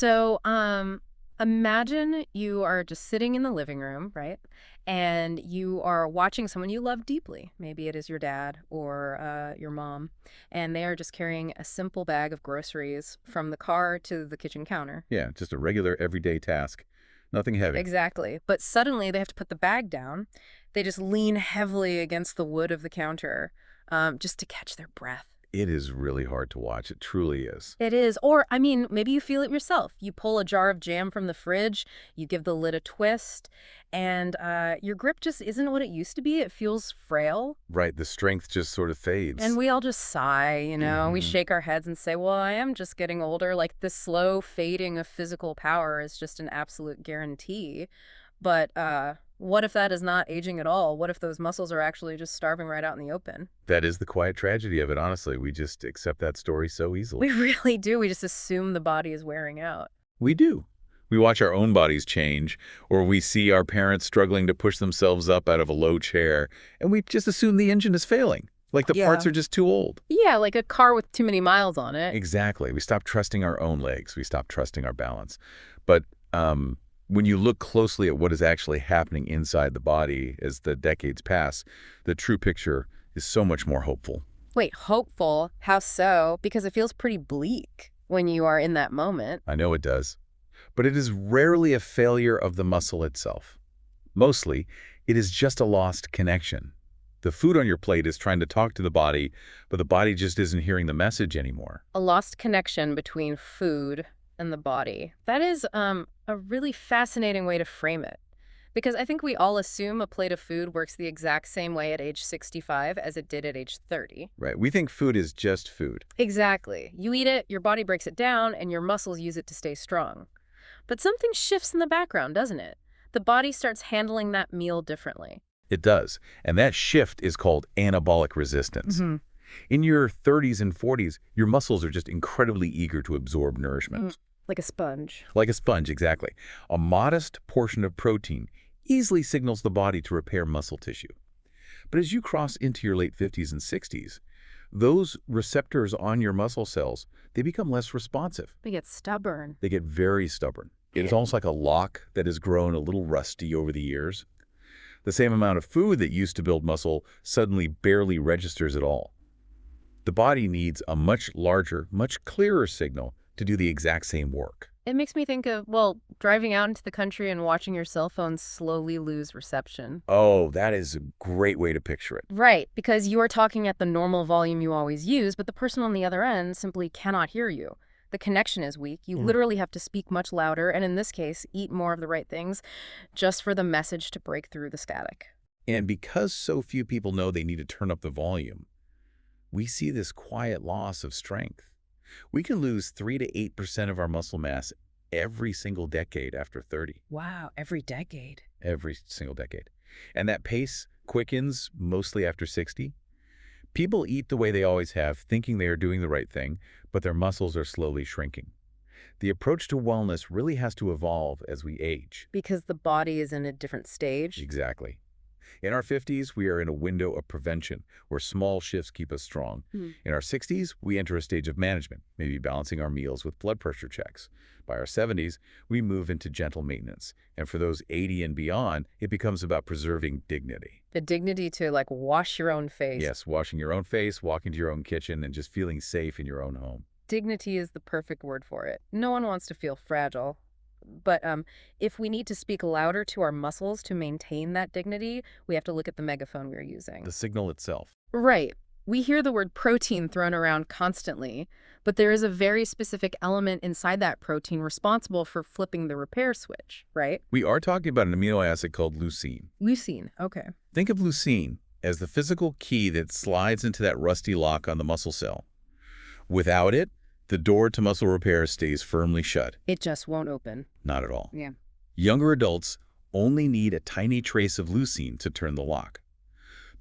So, imagine you are just sitting in the living room, right? And you are watching someone you love deeply. Maybe it is your dad or your mom, and they are just carrying a simple bag of groceries from the car to the kitchen counter. Yeah, just a regular everyday task. Nothing heavy. Exactly. But suddenly they have to put the bag down. They just lean heavily against the wood of the counter, just to catch their breath. It is really hard to watch. It truly is. It is. Or, I mean, maybe you feel it yourself. You pull a jar of jam from the fridge, you give the lid a twist, and your grip just isn't what it used to be. It feels frail. Right, the strength just sort of And fades. we all just sigh, we Hmm. shake our heads and say, well, I am just getting older. Like the slow fading of physical power is just an absolute guarantee. But what if that is not aging at all? What if those muscles are actually just starving right out in the open? That is the quiet tragedy of it, honestly. We just accept that story so easily. We really do. We just assume the body is wearing out. We do. We watch our own bodies change, or we see our parents struggling to push themselves up out of a low chair, and we just assume the engine is failing, like the parts Yeah. are just too old. Yeah, like a car with too many miles on it. Exactly. We stop trusting our own legs. We stop trusting our balance. But when you look closely at what is actually happening inside the body as the decades pass, the true picture is so much more hopeful. Wait, hopeful? How so? Because it feels pretty bleak when you are in that moment. I know it does. But it is rarely a failure of the muscle itself. Mostly, it is just a lost connection. The food on your plate is trying to talk to the body, but the body just isn't hearing the message anymore. A lost connection between food and the body. That is a really fascinating way to frame it. Because I think we all assume a plate of food works the exact same way at age 65 as it did at age 30. Right? We think food is just food. Exactly. You eat it, your body breaks it down, and your muscles use it to stay strong. But something shifts in the background, doesn't it? The body starts handling that meal differently. It does. And that shift is called anabolic resistance. Hmm. In your 30s and 40s, your muscles are just incredibly eager to absorb nourishment. Like a sponge. Like a sponge, exactly. A modest portion of protein easily signals the body to repair muscle tissue. But as you cross into your late 50s and 60s, those receptors on your muscle cells, they become less responsive. They get stubborn. They get very stubborn. It is almost like a lock that has grown a little rusty over the years. The same amount of food that used to build muscle suddenly barely registers at all. The body needs a much larger, much clearer signal to do the exact same work. It makes me think of, well, driving out into the country and watching your cell phone slowly lose reception. Oh, that is a great way to picture it. Right, because you are talking at the normal volume you always use, but the person on the other end simply cannot hear you. The connection is weak. You literally have to speak much louder, and in this case, eat more of the right things, just for the message to break through the static. And because so few people know they need to turn up the volume, we see this quiet loss of strength. We can lose 3 to 8% of our muscle mass every single decade after 30. Wow, every decade. Every single decade. And that pace quickens mostly after 60. People eat the way they always have, thinking they are doing the right thing, but their muscles are slowly shrinking. The approach to wellness really has to evolve as we age. Because the body is in a different stage. Exactly. In our 50s, we are in a window of prevention where small shifts keep us strong. Hmm. In our 60s, we enter a stage of management, maybe balancing our meals with blood pressure checks. By our 70s, we move into gentle maintenance. And for those 80 and beyond, it becomes about preserving dignity. The dignity to, like, wash your own face. Yes, washing your own face, walking to your own kitchen, and just feeling safe in your own home. Dignity is the perfect word for it. No one wants to feel fragile. But if we need to speak louder to our muscles to maintain that dignity, we have to look at the megaphone we're using. The signal itself. Right. We hear the word protein thrown around constantly, but there is a very specific element inside that protein responsible for flipping the repair switch, right? We are talking about an amino acid called leucine. Leucine. Okay. Think of leucine as the physical key that slides into that rusty lock on the muscle cell. Without it, the door to muscle repair stays firmly shut. It just won't open. Not at all. Yeah. Younger adults only need a tiny trace of leucine to turn the lock.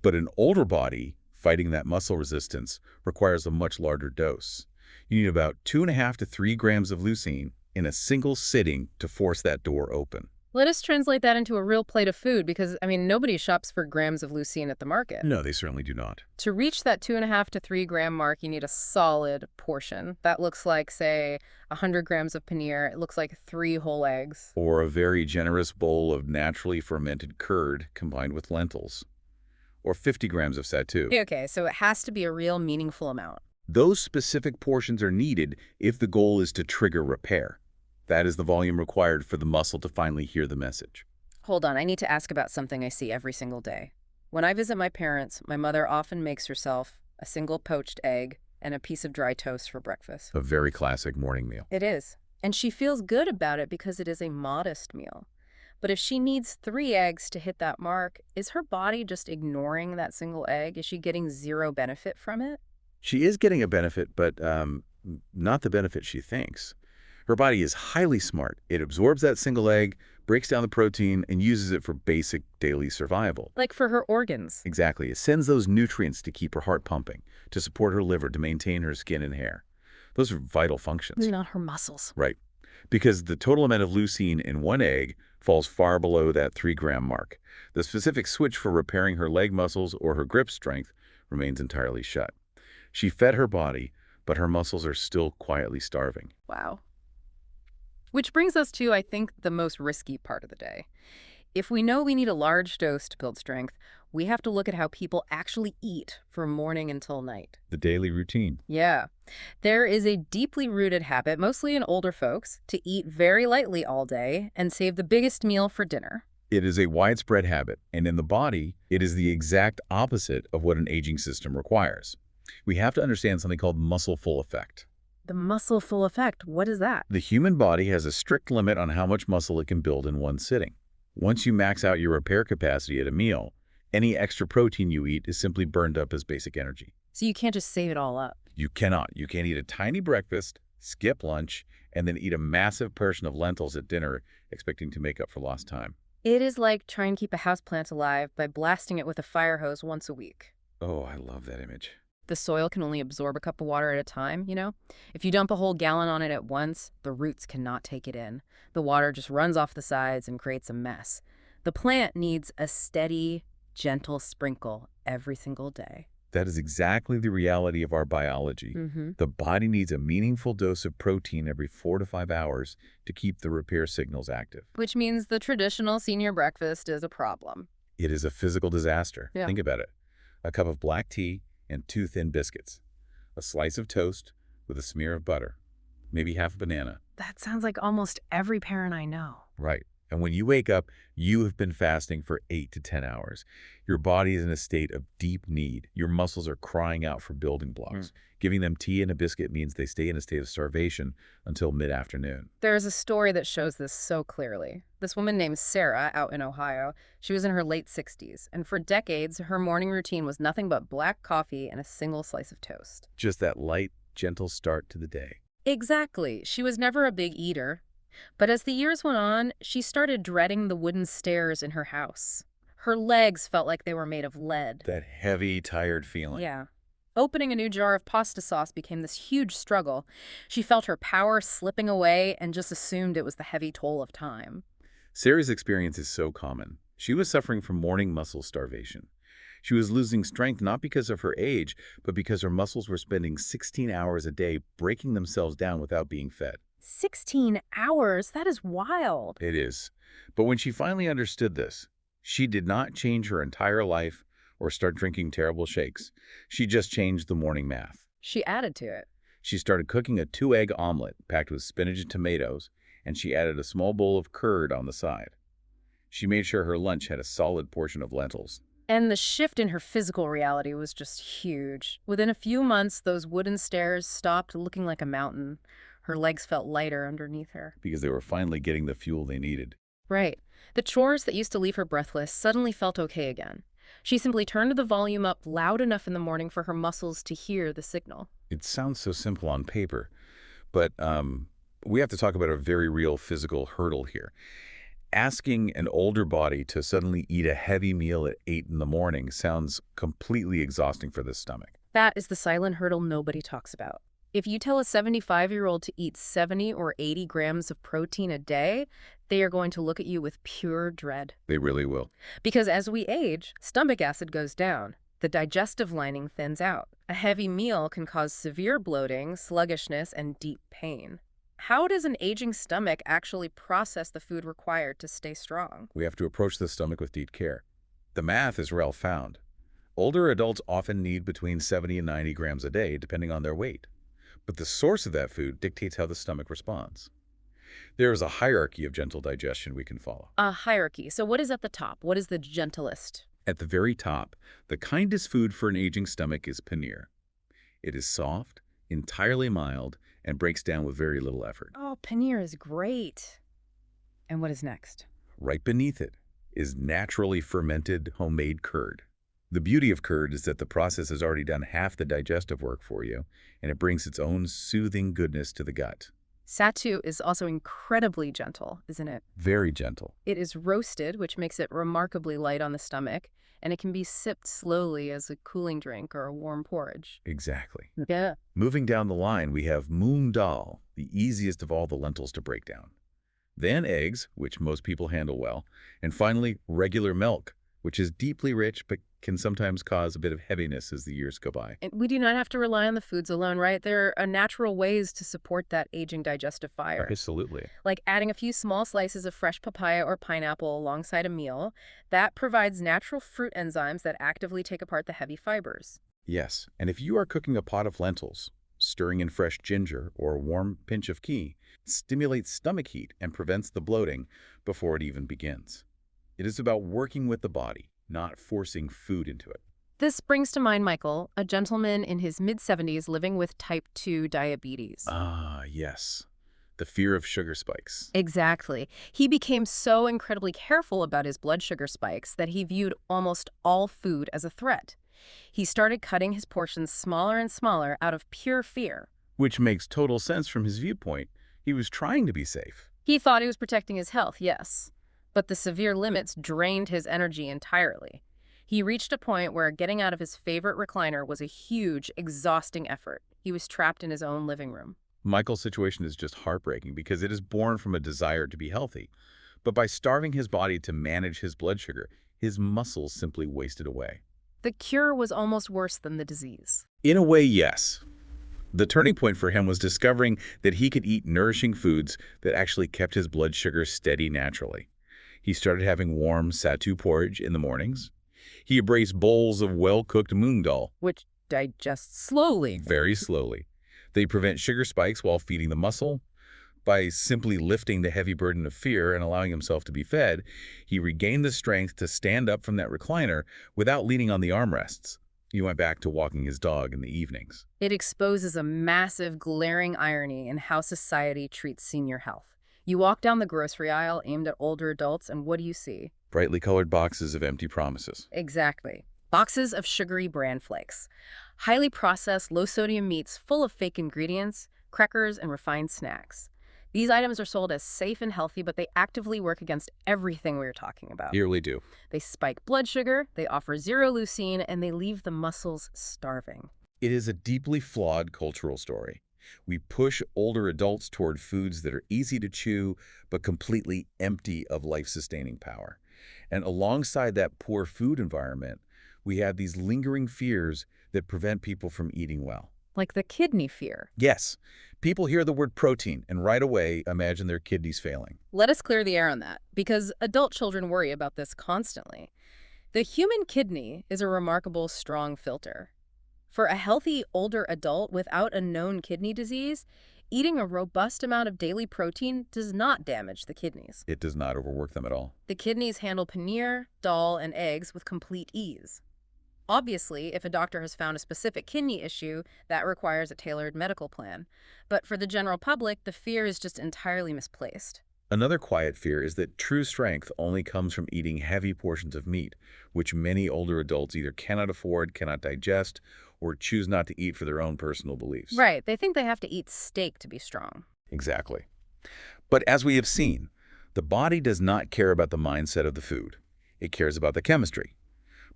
But an older body, fighting that muscle resistance, requires a much larger dose. You need about 2.5 to 3 grams of leucine in a single sitting to force that door open. Let us translate that into a real plate of food because, I mean, nobody shops for grams of leucine at the market. No, they certainly do not. To reach that 2.5 to 3 gram mark, you need a solid portion. That looks like, say, 100 grams of paneer. It looks like 3 whole eggs. Or a very generous bowl of naturally fermented curd combined with lentils. Or 50 grams of sattu. Okay, so it has to be a real meaningful amount. Those specific portions are needed if the goal is to trigger repair. That is the volume required for the muscle to finally hear the message. Hold on, I need to ask about something I see every single day. When I visit my parents, my mother often makes herself a single poached egg and a piece of dry toast for breakfast. A very classic morning meal. It is. And she feels good about it because it is a modest meal. But if she needs 3 eggs to hit that mark, is her body just ignoring that single egg? Is she getting zero benefit from it? She is getting a benefit, but not the benefit she thinks. Her body is highly smart. It absorbs that single egg, breaks down the protein, and uses it for basic daily survival. Like for her organs. Exactly. It sends those nutrients to keep her heart pumping, to support her liver, to maintain her skin and hair. Those are vital functions. Not her muscles. Right. Because the total amount of leucine in one egg falls far below that 3-gram mark. The specific switch for repairing her leg muscles or her grip strength remains entirely shut. She fed her body, but her muscles are still quietly starving. Wow. Which brings us to, I think, the most risky part of the day. If we know we need a large dose to build strength, we have to look at how people actually eat from morning until night. The daily routine. Yeah. There is a deeply rooted habit, mostly in older folks, to eat very lightly all day and save the biggest meal for dinner. It is a widespread habit, and in the body, it is the exact opposite of what an aging system requires. We have to understand something called muscle-full effect. The muscle-full effect, what is that? The human body has a strict limit on how much muscle it can build in one sitting. Once you max out your repair capacity at a meal, any extra protein you eat is simply burned up as basic energy. So you can't just save it all up. You cannot. You can't eat a tiny breakfast, skip lunch, and then eat a massive portion of lentils at dinner, expecting to make up for lost time. It is like trying to keep a houseplant alive by blasting it with a fire hose once a week. Oh, I love that image. The soil can only absorb a cup of water at a time, you know? If you dump a whole gallon on it at once, the roots cannot take it in. The water just runs off the sides and creates a mess. The plant needs a steady, gentle sprinkle every single day. That is exactly the reality of our biology. The body needs a meaningful dose of protein every 4 to 5 hours to keep the repair signals active. Which means the traditional senior breakfast is a problem. It is a physical disaster. Yeah. Think about it. A cup of black tea and 2 thin biscuits. A slice of toast with a smear of butter. Maybe half a banana. That sounds like almost every parent I know. Right. And when you wake up, you have been fasting for 8 to 10 hours. Your body is in a state of deep need. Your muscles are crying out for building blocks. Giving them tea and a biscuit means they stay in a state of starvation until mid-afternoon. There's a story that shows this so clearly. This woman named Sarah out in Ohio, she was in her late 60s, and for decades, her morning routine was nothing but black coffee and a single slice of toast. Just that light, gentle start to the day. Exactly. She was never a big eater. But as the years went on, she started dreading the wooden stairs in her house. Her legs felt like they were made of lead. That heavy, tired feeling. Yeah. Opening a new jar of pasta sauce became this huge struggle. She felt her power slipping away and just assumed it was the heavy toll of time. Sarah's experience is so common. She was suffering from morning muscle starvation. She was losing strength not because of her age, but because her muscles were spending 16 hours a day breaking themselves down without being fed. 16 hours? That is wild. It is. But when she finally understood this, she did not change her entire life or start drinking terrible shakes. She just changed the morning math. She added to it. She started cooking a 2-egg omelet packed with spinach and tomatoes, and she added a small bowl of curd on the side. She made sure her lunch had a solid portion of lentils. And the shift in her physical reality was just huge. Within a few months, those wooden stairs stopped looking like a mountain. Her legs felt lighter underneath her. Because they were finally getting the fuel they needed. Right. The chores that used to leave her breathless suddenly felt okay again. She simply turned the volume up loud enough in the morning for her muscles to hear the signal. It sounds so simple on paper, but we have to talk about a very real physical hurdle here. Asking an older body to suddenly eat a heavy meal at 8 in the morning sounds completely exhausting for the stomach. That is the silent hurdle nobody talks about. If you tell a 75-year-old to eat 70 or 80 grams of protein a day, They are going to look at you with pure dread. They really will. Because as we age, stomach acid goes down. The digestive lining thins out. A heavy meal can cause severe bloating, sluggishness, and deep pain. How does an aging stomach actually process the food required to stay strong? We have to approach the stomach with deep care. The math is well found. Older adults often need between 70 and 90 grams a day, depending on their weight. But the source of that food dictates how the stomach responds. There is a hierarchy of gentle digestion we can follow. A hierarchy. So what is at the top? What is the gentlest? At the very top, the kindest food for an aging stomach is paneer. It is soft, entirely mild, and breaks down with very little effort. Oh, paneer is great. And what is next? Right beneath it is naturally fermented homemade curd. The beauty of curd is that the process has already done half the digestive work for you, and it brings its own soothing goodness to the gut. Sattu is also incredibly gentle, isn't it? Very gentle. It is roasted, which makes it remarkably light on the stomach, and it can be sipped slowly as a cooling drink or a warm porridge. Exactly. Yeah. Moving down the line, we have moong dal, the easiest of all the lentils to break down. Then eggs, which most people handle well. And finally, regular milk, which is deeply rich but can sometimes cause a bit of heaviness as the years go by. And we do not have to rely on the foods alone, right? There are natural ways to support that aging digestive fire. Absolutely. Like adding a few small slices of fresh papaya or pineapple alongside a meal. That provides natural fruit enzymes that actively take apart the heavy fibers. Yes, and if you are cooking a pot of lentils, stirring in fresh ginger or a warm pinch of ghee stimulates stomach heat and prevents the bloating before it even begins. It is about working with the body, not forcing food into it. This brings to mind Michael, a gentleman in his mid-70s living with type 2 diabetes. Ah, yes. The fear of sugar spikes. Exactly. He became so incredibly careful about his blood sugar spikes that he viewed almost all food as a threat. He started cutting his portions smaller and smaller out of pure fear. Which makes total sense from his viewpoint. He was trying to be safe. He thought he was protecting his health, yes. But the severe limits drained his energy entirely. He reached a point where getting out of his favorite recliner was a huge, exhausting effort. He was trapped in his own living room. Michael's situation is just heartbreaking because it is born from a desire to be healthy. But by starving his body to manage his blood sugar, his muscles simply wasted away. The cure was almost worse than the disease. In a way, yes. The turning point for him was discovering that he could eat nourishing foods that actually kept his blood sugar steady naturally. He started having warm sattu porridge in the mornings. He embraced bowls of well-cooked moong dal, Which digests slowly. very slowly. They prevent sugar spikes while feeding the muscle. By simply lifting the heavy burden of fear and allowing himself to be fed, he regained the strength to stand up from that recliner without leaning on the armrests. He went back to walking his dog in the evenings. It exposes a massive, glaring irony in how society treats senior health. You walk down the grocery aisle aimed at older adults, and what do you see? Brightly colored boxes of empty promises. Exactly. Boxes of sugary bran flakes. Highly processed, low-sodium meats full of fake ingredients, crackers, and refined snacks. These items are sold as safe and healthy, but they actively work against everything we were talking about. Yearly do. They spike blood sugar, they offer zero leucine, and they leave the muscles starving. It is a deeply flawed cultural story. We push older adults toward foods that are easy to chew, but completely empty of life-sustaining power. And alongside that poor food environment, we have these lingering fears that prevent people from eating well. Like the kidney fear. Yes, people hear the word protein and right away imagine their kidneys failing. Let us clear the air on that, because adult children worry about this constantly. The human kidney is a remarkable, strong filter. For a healthy older adult without a known kidney disease, eating a robust amount of daily protein does not damage the kidneys. It does not overwork them at all. The kidneys handle paneer, dal, and eggs with complete ease. Obviously, if a doctor has found a specific kidney issue, that requires a tailored medical plan. But for the general public, the fear is just entirely misplaced. Another quiet fear is that true strength only comes from eating heavy portions of meat, which many older adults either cannot afford, cannot digest, or choose not to eat for their own personal beliefs. Right, they think they have to eat steak to be strong. Exactly. But as we have seen, the body does not care about the mindset of the food. It cares about the chemistry.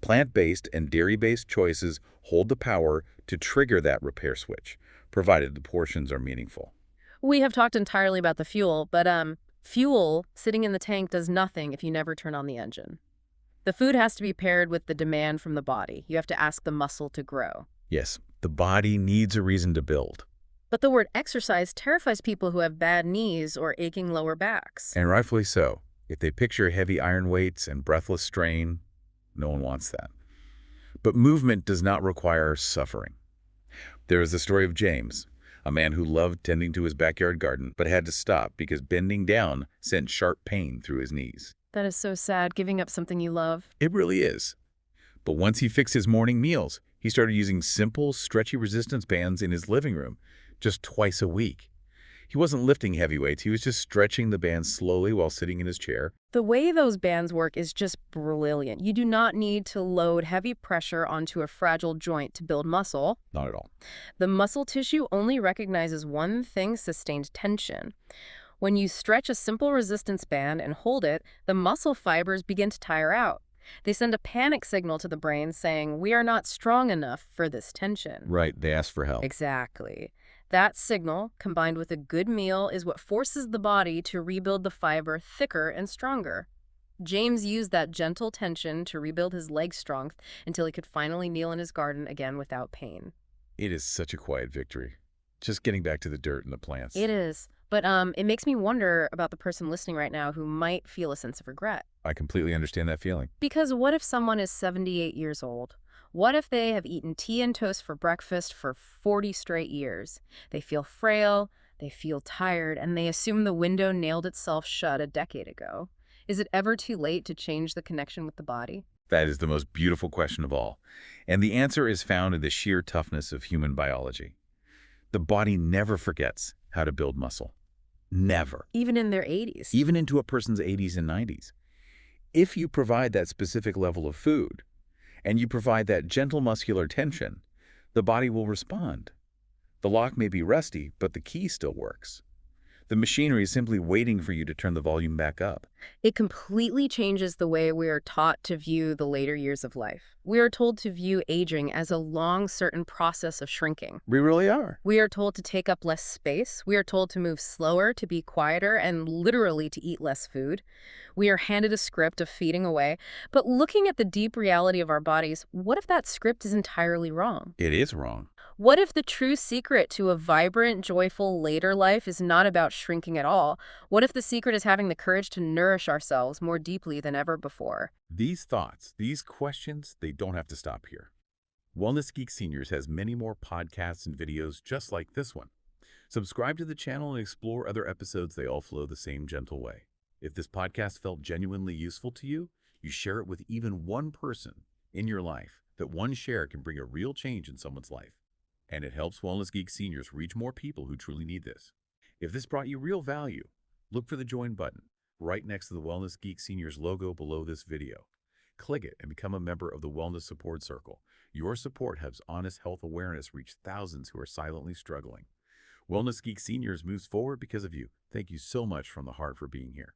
Plant-based and dairy-based choices hold the power to trigger that repair switch, provided the portions are meaningful. We have talked entirely about the fuel, but Fuel sitting in the tank does nothing if you never turn on the engine. The food has to be paired with the demand from the body. You have to ask the muscle to grow. Yes, the body needs a reason to build. But the word exercise terrifies people who have bad knees or aching lower backs. And rightfully so. If they picture heavy iron weights and breathless strain, no one wants that. But movement does not require suffering. There is the story of James, a man who loved tending to his backyard garden but had to stop because bending down sent sharp pain through his knees. That is so sad, giving up something you love. It really is. But once he fixed his morning meals, he started using simple, stretchy resistance bands in his living room just twice a week. He wasn't lifting heavy weights, he was just stretching the bands slowly while sitting in his chair. The way those bands work is just brilliant. You do not need to load heavy pressure onto a fragile joint to build muscle. Not at all. The muscle tissue only recognizes one thing: sustained tension. When you stretch a simple resistance band and hold it, the muscle fibers begin to tire out. They send a panic signal to the brain saying, "We are not strong enough for this tension." Right, they asked for help. Exactly. That signal, combined with a good meal, is what forces the body to rebuild the fiber thicker and stronger. James used that gentle tension to rebuild his leg strength until he could finally kneel in his garden again without pain. It is such a quiet victory. Just getting back to the dirt and the plants. It is. But it makes me wonder about the person listening right now who might feel a sense of regret. I completely understand that feeling. Because what if someone is 78 years old? What if they have eaten tea and toast for breakfast for 40 straight years? They feel frail, they feel tired, and they assume the window nailed itself shut a decade ago. Is it ever too late to change the connection with the body? That is the most beautiful question of all. And the answer is found in the sheer toughness of human biology. The body never forgets how to build muscle. Never. Even in their 80s? Even into a person's 80s and 90s. If you provide that specific level of food, and you provide that gentle muscular tension, the body will respond. The lock may be rusty, but the key still works. The machinery is simply waiting for you to turn the volume back up. It completely changes the way we are taught to view the later years of life. We are told to view aging as a long, certain process of shrinking. We really are. We are told to take up less space. We are told to move slower, to be quieter, and literally to eat less food. We are handed a script of feeding away. But looking at the deep reality of our bodies, what if that script is entirely wrong? It is wrong. What if the true secret to a vibrant, joyful later life is not about shrinking at all? What if the secret is having the courage to nourish ourselves more deeply than ever before? These thoughts, these questions, they don't have to stop here. Wellness Geek Seniors has many more podcasts and videos just like this one. Subscribe to the channel and explore other episodes. They all flow the same gentle way. If this podcast felt genuinely useful to you, you share it with even one person in your life. That one share can bring a real change in someone's life. And it helps Wellness Geek Seniors reach more people who truly need this. If this brought you real value, look for the join button right next to the Wellness Geek Seniors logo below this video. Click it and become a member of the Wellness Support Circle. Your support helps honest health awareness reach thousands who are silently struggling. Wellness Geek Seniors moves forward because of you. Thank you so much from the heart for being here.